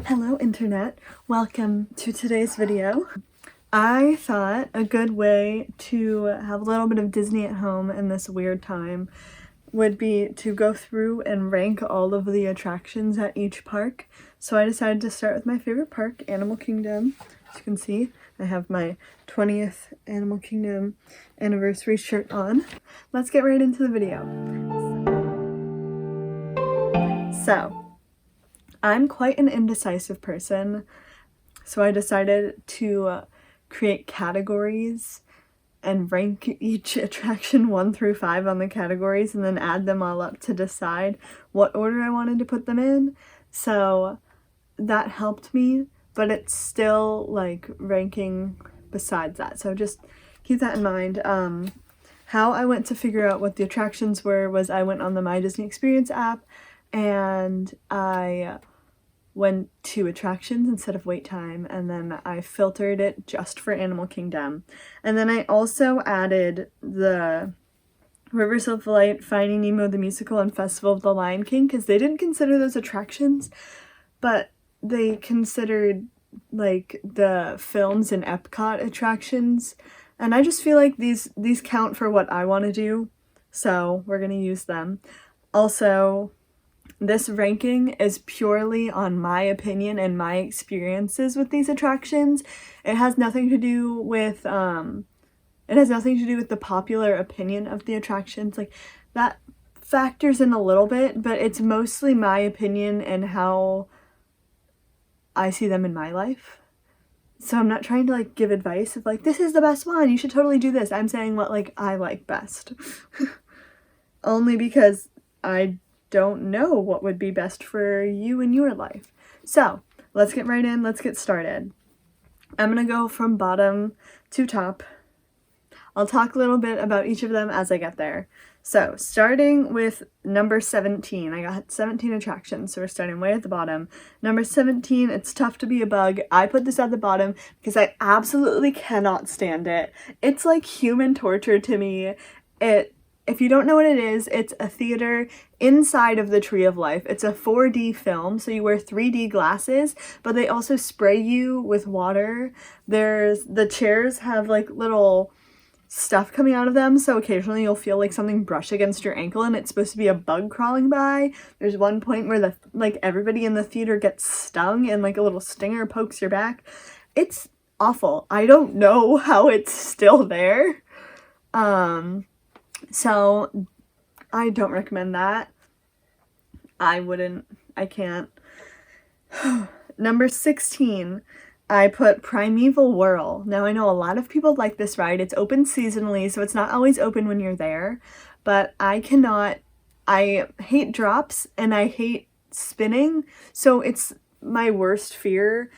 Hello internet, welcome to today's video. I thought a good way to have a little bit of Disney at home in this weird time would be to go through and rank all of the attractions at each park. So I decided to start with my favorite park, Animal Kingdom. As you can see, I have my 20th Animal Kingdom anniversary shirt on. Let's get right into the video. So, I'm quite an indecisive person, so I decided to create categories and rank each attraction 1 through 5 on the categories and then add them all up to decide what order I wanted to put them in. So that helped me, but it's still like ranking besides that. So just keep that in mind. How I went to figure out what the attractions were was I went on the My Disney Experience app and I went to attractions instead of wait time, and then I filtered it just for Animal Kingdom. And then I also added the Rivers of Light, Finding Nemo the Musical, and Festival of the Lion King because they didn't consider those attractions, but they considered like the films and Epcot attractions, and I just feel like these count for what I want to do, so we're gonna use them. Also, this ranking is purely on my opinion and my experiences with these attractions. It has nothing to do with the popular opinion of the attractions. Like, that factors in a little bit, but it's mostly my opinion and how I see them in my life. So I'm not trying to like give advice of like, this is the best one, you should totally do this. I'm saying what like I like best. Only because I don't know what would be best for you in your life. So let's get right in, let's get started. I'm gonna go from bottom to top. I'll talk a little bit about each of them as I get there. So starting with number 17, I got 17 attractions, so we're starting way at the bottom. Number 17, It's Tough to Be a Bug. I put this at the bottom because I absolutely cannot stand it. It's like human torture to me. If you don't know what it is, it's a theater inside of the Tree of Life. It's a 4D film, so you wear 3D glasses, but they also spray you with water. The chairs have like little stuff coming out of them, so occasionally you'll feel like something brush against your ankle and it's supposed to be a bug crawling by. There's one point where everybody in the theater gets stung and like a little stinger pokes your back. It's awful. I don't know how it's still there. So I don't recommend that. I can't. Number 16, I put Primeval Whirl. Now I know a lot of people like this ride. It's open seasonally, so it's not always open when you're there, but I cannot. I hate drops and I hate spinning, so it's my worst fear.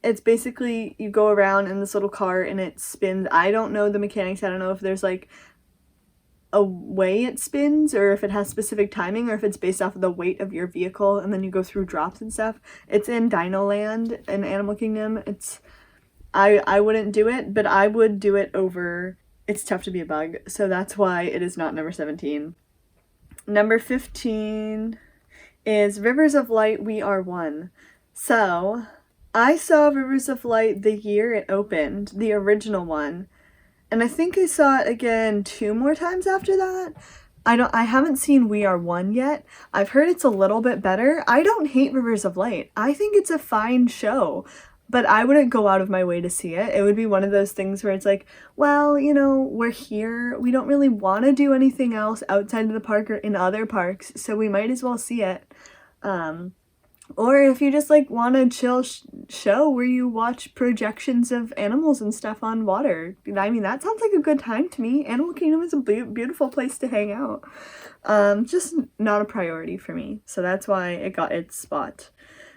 It's basically you go around in this little car and it spins. I don't know the mechanics. I don't know if there's like a way it spins or if it has specific timing or if it's based off of the weight of your vehicle and then you go through drops and stuff. It's in Dino Land in Animal Kingdom. I wouldn't do it, but I would do it over It's Tough to Be a Bug. So that's why it is not number 17. Number 15 is Rivers of Light, We Are One. So I saw Rivers of Light the year it opened, the original one, and I think I saw it again 2 more times after that. I haven't seen We Are One yet. I've heard it's a little bit better. I don't hate Rivers of Light. I think it's a fine show, but I wouldn't go out of my way to see it. It would be one of those things where it's like, well, you know, we're here. We don't really want to do anything else outside of the park or in other parks, so we might as well see it. Or if you just like want a chill show where you watch projections of animals and stuff on water. I mean, that sounds like a good time to me. Animal Kingdom is a beautiful place to hang out. Just not a priority for me. So that's why it got its spot.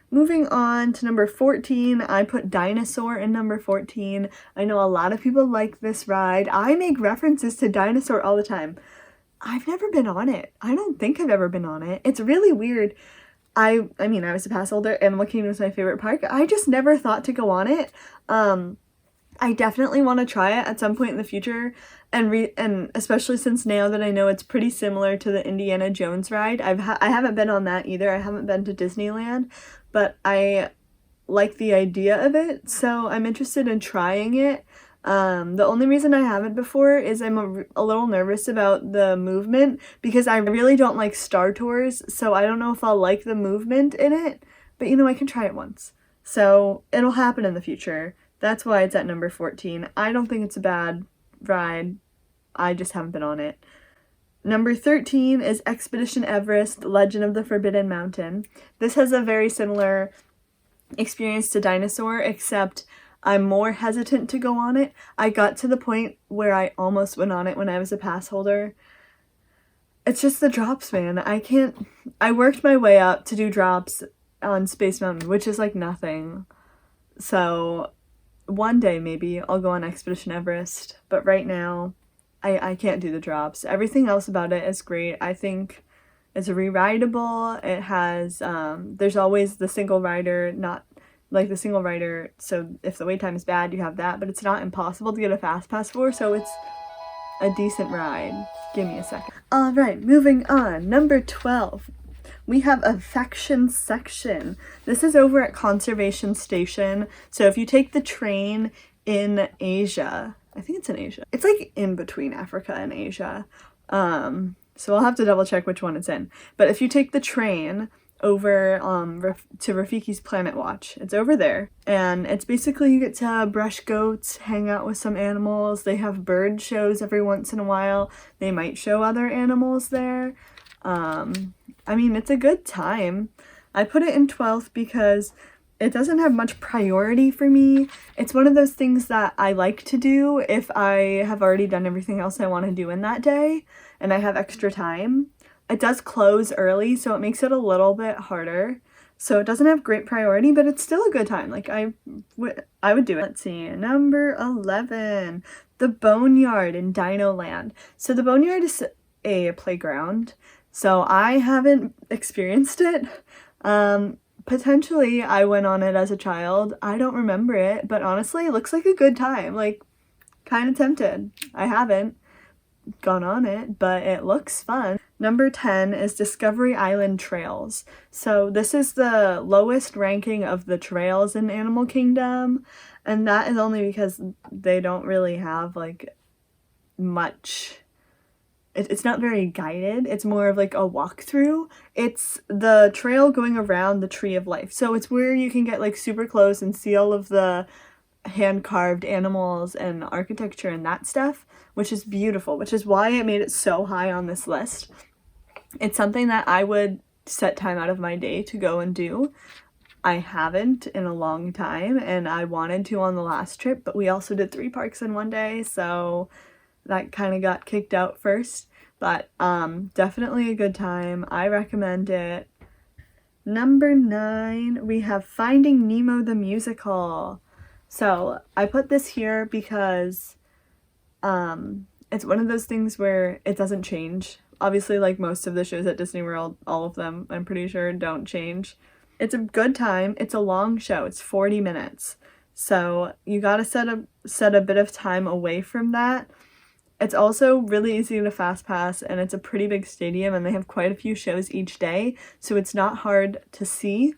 Moving on to number 14, I put Dinosaur in number 14. I know a lot of people like this ride. I make references to Dinosaur all the time. I've never been on it. I don't think I've ever been on it. It's really weird. I mean, I was a pass holder. Animal Kingdom was my favorite park. I just never thought to go on it. I definitely want to try it at some point in the future, and especially since now that I know it's pretty similar to the Indiana Jones ride. I haven't been on that either. I haven't been to Disneyland, but I like the idea of it, so I'm interested in trying it. The only reason I haven't before is I'm a little nervous about the movement because I really don't like Star Tours, so I don't know if I'll like the movement in it, but I can try it once. So it'll happen in the future. That's why it's at number 14. I don't think it's a bad ride. I just haven't been on it. Number 13 is Expedition Everest, Legend of the Forbidden Mountain. This has a very similar experience to Dinosaur, except I'm more hesitant to go on it. I got to the point where I almost went on it when I was a pass holder. It's just the drops, man. I worked my way up to do drops on Space Mountain, which is like nothing. So one day maybe I'll go on Expedition Everest, but right now I can't do the drops. Everything else about it is great. I think it's re-rideable. It has, there's always the single rider, not like the single rider, so if the wait time is bad, you have that, but it's not impossible to get a fast pass for, so it's a decent ride. Give me a second. All right, moving on. Number 12. We have Affection Section. This is over at Conservation Station. So if you take the train in Asia, I think it's in Asia. It's like in between Africa and Asia. So I'll have to double check which one it's in. But if you take the train over to Rafiki's Planet Watch, it's over there. And it's basically you get to brush goats, hang out with some animals. They have bird shows every once in a while. They might show other animals there. It's a good time. I put it in 12th because it doesn't have much priority for me. It's one of those things that I like to do if I have already done everything else I want to do in that day and I have extra time. It does close early, so it makes it a little bit harder. So it doesn't have great priority, but it's still a good time. Like, I would do it. Let's see, number 11, the Boneyard in Dino Land. So the Boneyard is a playground, so I haven't experienced it. Potentially I went on it as a child. I don't remember it, but honestly, it looks like a good time. Like, kind of tempted. I haven't gone on it, but it looks fun. Number 10 is Discovery Island Trails. So this is the lowest ranking of the trails in Animal Kingdom, and that is only because they don't really have like much. It's not very guided. It's more of like a walkthrough. It's the trail going around the Tree of Life. So it's where you can get like super close and see all of the hand-carved animals and architecture and that stuff, which is beautiful, which is why it made it so high on this list. It's something that I would set time out of my day to go and do. I haven't in a long time, and I wanted to on the last trip, but we also did 3 parks in one day, so that kind of got kicked out first. But definitely a good time. I recommend it. Number 9, we have Finding Nemo the Musical. So I put this here because it's one of those things where it doesn't change. Obviously, like most of the shows at Disney World, all of them, I'm pretty sure, don't change. It's a good time. It's a long show. It's 40 minutes. So you gotta set a bit of time away from that. It's also really easy to fast pass, and it's a pretty big stadium, and they have quite a few shows each day, so it's not hard to see.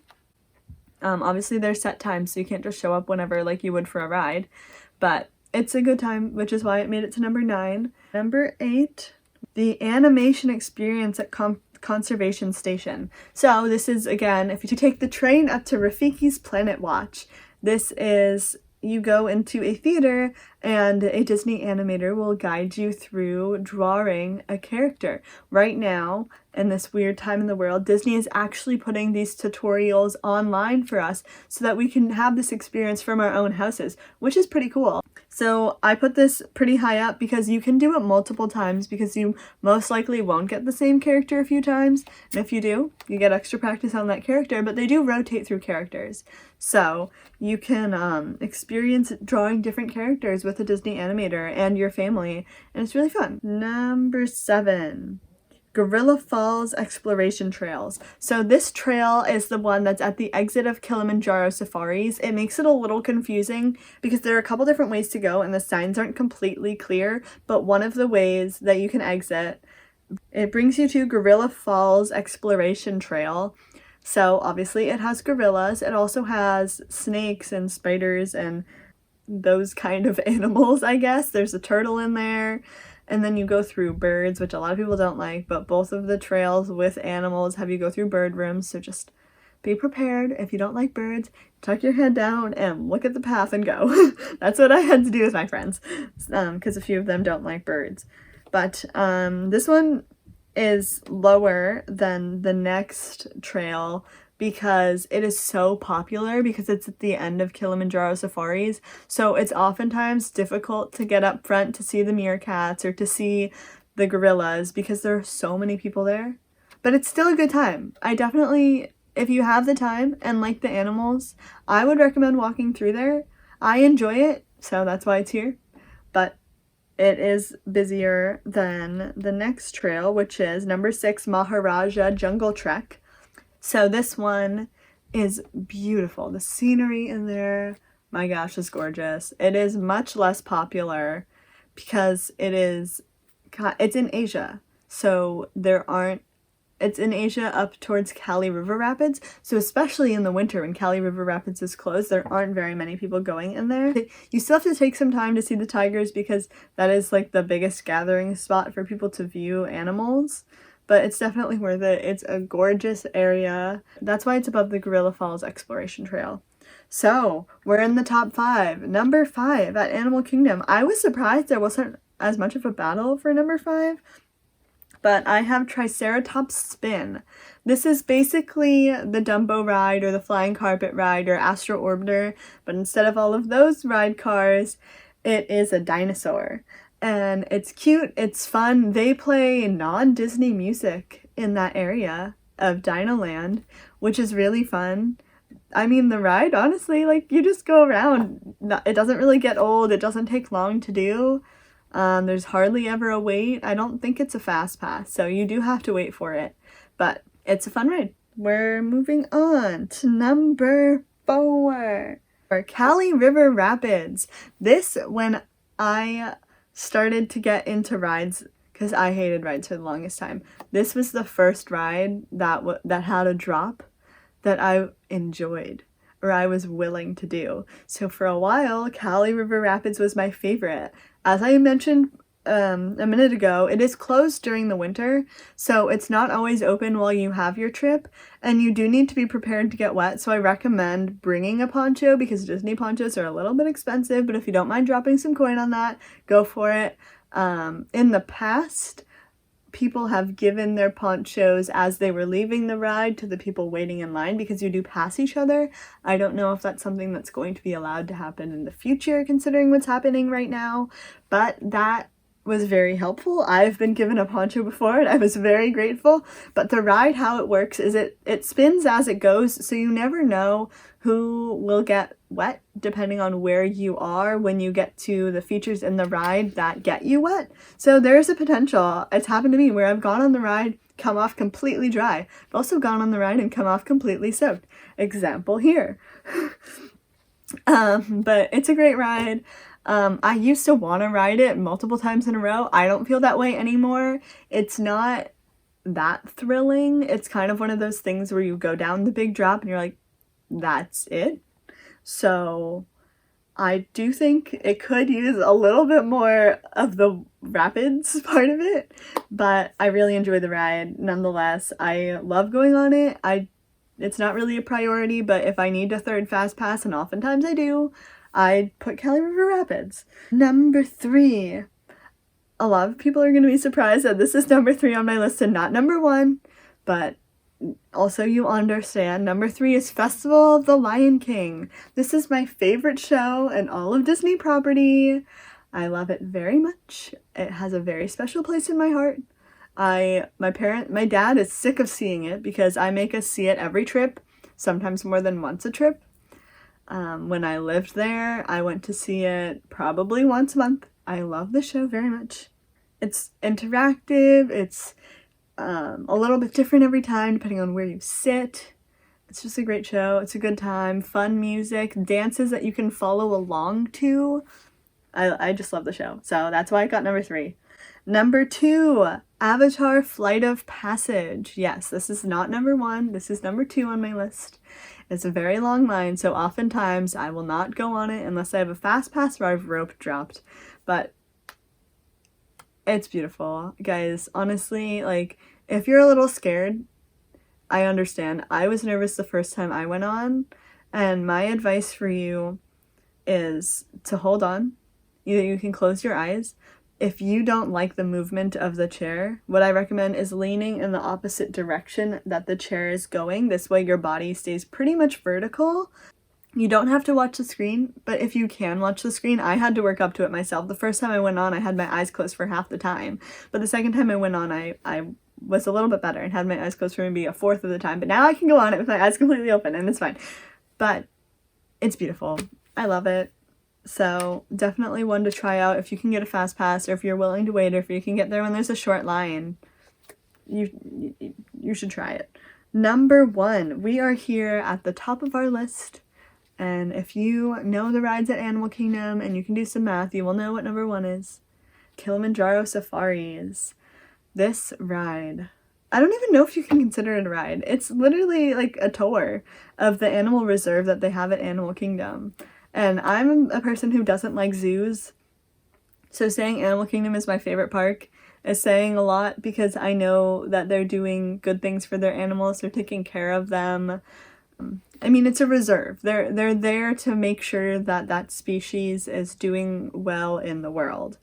Obviously there's set times, so you can't just show up whenever like you would for a ride, but it's a good time, which is why it made it to number 9. Number 8, the animation experience at Conservation Station. So this is, again, if you take the train up to Rafiki's Planet Watch, this is, you go into a theater and a Disney animator will guide you through drawing a character. Right now, in this weird time in the world, Disney is actually putting these tutorials online for us so that we can have this experience from our own houses, which is pretty cool. So I put this pretty high up because you can do it multiple times because you most likely won't get the same character a few times. And if you do, you get extra practice on that character, but they do rotate through characters. So you can experience drawing different characters with a Disney animator and your family, and it's really fun. Number 7. Gorilla Falls Exploration Trails. So this trail is the one that's at the exit of Kilimanjaro Safaris. It makes it a little confusing because there are a couple different ways to go and the signs aren't completely clear, but one of the ways that you can exit, it brings you to Gorilla Falls Exploration Trail. So obviously it has gorillas. It also has snakes and spiders and those kind of animals, I guess. There's a turtle in there. And then you go through birds, which a lot of people don't like, but both of the trails with animals have you go through bird rooms, so just be prepared. If you don't like birds, tuck your head down and look at the path and go. That's what I had to do with my friends, because a few of them don't like birds. But this one is lower than the next trail because it is so popular, because it's at the end of Kilimanjaro safaris. So it's oftentimes difficult to get up front to see the meerkats or to see the gorillas because there are so many people there. But it's still a good time. I definitely, if you have the time and like the animals, I would recommend walking through there. I enjoy it, so that's why it's here. But it is busier than the next trail, which is number 6, Maharaja Jungle Trek. So this one is beautiful. The scenery in there, my gosh, is gorgeous. It is much less popular because it's in Asia. So it's in Asia up towards Kali River Rapids. So especially in the winter when Kali River Rapids is closed, there aren't very many people going in there. You still have to take some time to see the tigers because that is like the biggest gathering spot for people to view animals. But it's definitely worth it. It's a gorgeous area. That's why it's above the Gorilla Falls Exploration Trail. So, we're in the top 5. Number 5 at Animal Kingdom. I was surprised there wasn't as much of a battle for number 5. But I have Triceratops Spin. This is basically the Dumbo ride or the Flying Carpet ride or Astro Orbiter. But instead of all of those ride cars, it is a dinosaur. And it's cute, it's fun. They play non-Disney music in that area of Dino Land, which is really fun. I mean, the ride, honestly, like, you just go around. It doesn't really get old. It doesn't take long to do. There's hardly ever a wait. I don't think it's a fast pass, so you do have to wait for it. But it's a fun ride. We're moving on to number 4. Kali River Rapids. This, when I started to get into rides, because I hated rides for the longest time, this was the first ride that had a drop that I enjoyed or I was willing to do. So for a while, Kali River Rapids was my favorite. As I mentioned a minute ago, it is closed during the winter, so it's not always open while you have your trip, and you do need to be prepared to get wet, so I recommend bringing a poncho because Disney ponchos are a little bit expensive, but if you don't mind dropping some coin on that, go for it. In the past, people have given their ponchos as they were leaving the ride to the people waiting in line because you do pass each other. I don't know if that's something that's going to be allowed to happen in the future considering what's happening right now, but that was very helpful. I've been given a poncho before and I was very grateful, but the ride, how it works is it spins as it goes, so you never know who will get wet depending on where you are when you get to the features in the ride that get you wet. So there's a potential. It's happened to me where I've gone on the ride, come off completely dry. I've also gone on the ride and come off completely soaked. Example here. But it's a great ride. I used to want to ride it multiple times in a row. I don't feel that way anymore. It's not that thrilling. It's kind of one of those things where you go down the big drop and you're like, that's it. So I do think it could use a little bit more of the rapids part of it, but I really enjoy the ride nonetheless. I love going on it. It's not really a priority, but if I need a third fast pass, and oftentimes I do, I put Kali River Rapids. Number 3. A lot of people are going to be surprised that this is number 3 on my list and not number 1, but also you understand. Number 3 is Festival of the Lion King. This is my favorite show in all of Disney property. I love it very much. It has a very special place in my heart. My dad is sick of seeing it because I make us see it every trip, sometimes more than once a trip. When I lived there, I went to see it probably once a month. I love the show very much. It's interactive. It's a little bit different every time depending on where you sit. It's just a great show. It's a good time. Fun music, dances that you can follow along to. I just love the show. So that's why I got number 3. Number 2, Avatar Flight of Passage. Yes, this is not number 1. This is number 2 on my list. It's a very long line, so oftentimes I will not go on it unless I have a fast pass or I've rope dropped. But it's beautiful, guys. Honestly, like, if you're a little scared, I understand. I was nervous the first time I went on, and my advice for you is to hold on. Either you can close your eyes. If you don't like the movement of the chair, what I recommend is leaning in the opposite direction that the chair is going. This way your body stays pretty much vertical. You don't have to watch the screen, but if you can watch the screen, I had to work up to it myself. The first time I went on, I had my eyes closed for half the time. But the second time I went on, I was a little bit better and had my eyes closed for maybe a fourth of the time. But now I can go on it with my eyes completely open, and it's fine. But it's beautiful. I love it. So definitely one to try out if you can get a fast pass, or if you're willing to wait, or if you can get there when there's a short line. You should try it. Number 1, we are here at the top of our list, and if you know the rides at Animal Kingdom and you can do some math, you will know what number 1 is. Kilimanjaro Safaris. This ride, I don't even know if you can consider it a ride. It's literally like a tour of the animal reserve that they have at Animal Kingdom. And I'm a person who doesn't like zoos, so saying Animal Kingdom is my favorite park is saying a lot, because I know that they're doing good things for their animals. They're taking care of them. I mean, it's a reserve. They're there to make sure that that species is doing well in the world.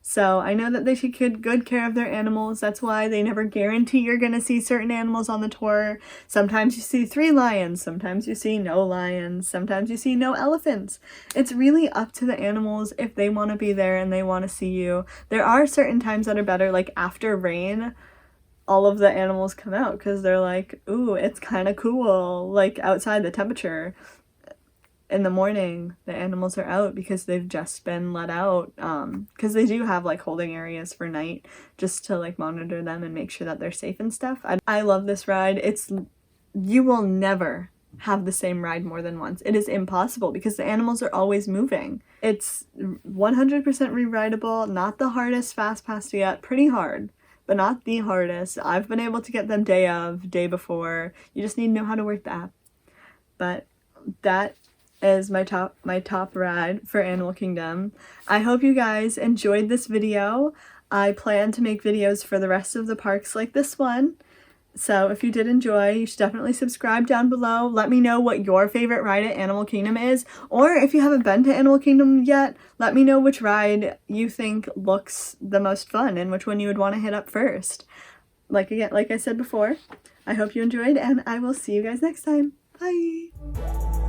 So I know that they take good care of their animals. That's why they never guarantee you're going to see certain animals on the tour. Sometimes you see 3 lions. Sometimes you see no lions. Sometimes you see no elephants. It's really up to the animals if they want to be there and they want to see you. There are certain times that are better, like after rain, all of the animals come out because they're like, ooh, it's kind of cool, like outside the temperature. In the morning, the animals are out because they've just been let out, because they do have like holding areas for night just to like monitor them and make sure that they're safe and stuff. I love this ride. You will never have the same ride more than once. It is impossible because the animals are always moving. It's 100% re-rideable, not the hardest fast pass to get, pretty hard, but not the hardest. I've been able to get them day of, day before. You just need to know how to work the app. But that is my top ride for Animal Kingdom. I hope you guys enjoyed this video. I plan to make videos for the rest of the parks like this one. So if you did enjoy, you should definitely subscribe down below. Let me know what your favorite ride at Animal Kingdom is. Or if you haven't been to Animal Kingdom yet, let me know which ride you think looks the most fun and which one you would want to hit up first. Like I said before, I hope you enjoyed, and I will see you guys next time. Bye!